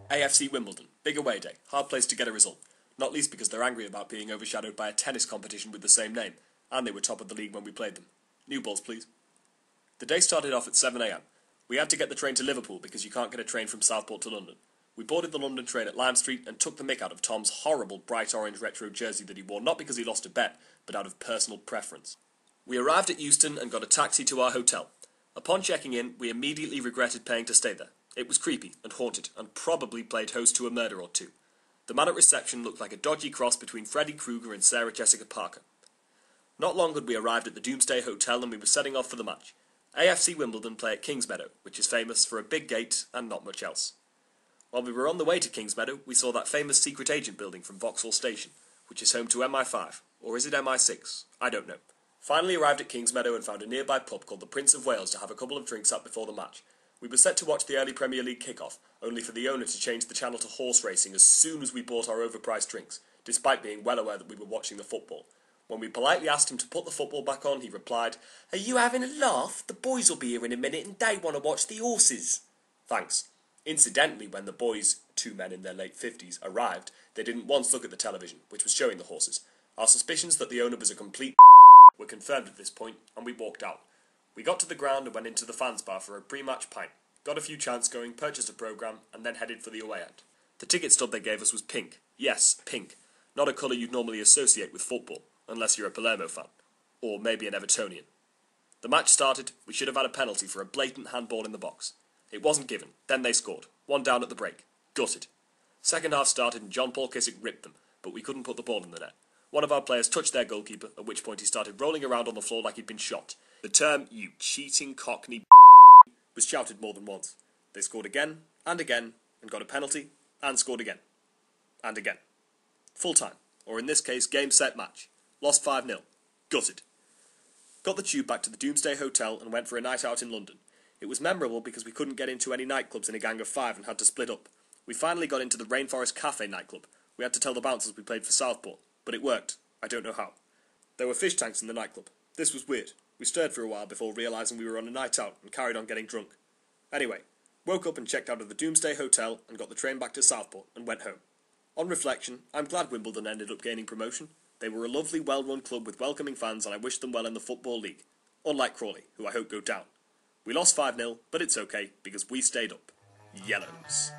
AFC Wimbledon, Big Awayday, hard place to get a result, not least because they're angry about being overshadowed by a tennis competition with the same name, and they were top of the league when we played them. New balls, please. The day started off at 7 a.m. We had to get the train to Liverpool because you can't get a train from Southport to London. We boarded the London train at Lime Street and took the mick out of Tom's horrible bright orange retro jersey that he wore not because he lost a bet, but out of personal preference. We arrived at Euston and got a taxi to our hotel. Upon checking in, we immediately regretted paying to stay there. It was creepy and haunted, and probably played host to a murder or two. The man at reception looked like a dodgy cross between Freddy Krueger and Sarah Jessica Parker. Not long had we arrived at the Doomsday Hotel and we were setting off for the match. AFC Wimbledon play at Kingsmeadow, which is famous for a big gate and not much else. While we were on the way to Kingsmeadow, we saw that famous secret agent building from Vauxhall Station, which is home to MI5, or is it MI6? I don't know. Finally arrived at Kingsmeadow and found a nearby pub called the Prince of Wales to have a couple of drinks at before the match. We were set to watch the early Premier League kick-off, only for the owner to change the channel to horse racing as soon as we bought our overpriced drinks, despite being well aware that we were watching the football. When we politely asked him to put the football back on, he replied, "Are you having a laugh? The boys will be here in a minute and they want to watch the horses." Thanks. Incidentally, when the boys, 2 men in their late 50s, arrived, they didn't once look at the television, which was showing the horses. Our suspicions that the owner was a complete were confirmed at this point, and we walked out. We got to the ground and went into the fans bar for a pre-match pint, got a few chants going, purchased a programme, and then headed for the away end. The ticket stub they gave us was pink. Yes, pink. Not a colour you'd normally associate with football, unless you're a Palermo fan. Or maybe an Evertonian. The match started. We should have had a penalty for a blatant handball in the box. It wasn't given. Then they scored. 1 down at the break. Gutted. Second half started and John Paul Kissick ripped them, but we couldn't put the ball in the net. One of our players touched their goalkeeper, at which point he started rolling around on the floor like he'd been shot. The term, "you cheating cockney," was shouted more than once. They scored again, and got a penalty, and scored again. And again. Full time, or in this case, game, set, match. Lost 5-0. Gutted. Got the tube back to the Doomsday Hotel and went for a night out in London. It was memorable because we couldn't get into any nightclubs in a gang of 5 and had to split up. We finally got into the Rainforest Cafe nightclub. We had to tell the bouncers we played for Southport, but it worked. I don't know how. There were fish tanks in the nightclub. This was weird. We stirred for a while before realising we were on a night out and carried on getting drunk. Anyway, woke up and checked out of the Doomsday Hotel and got the train back to Southport and went home. On reflection, I'm glad Wimbledon ended up gaining promotion. They were a lovely, well-run club with welcoming fans and I wish them well in the Football League. Unlike Crawley, who I hope go down. We lost 5-0, but it's okay because we stayed up. Yellows.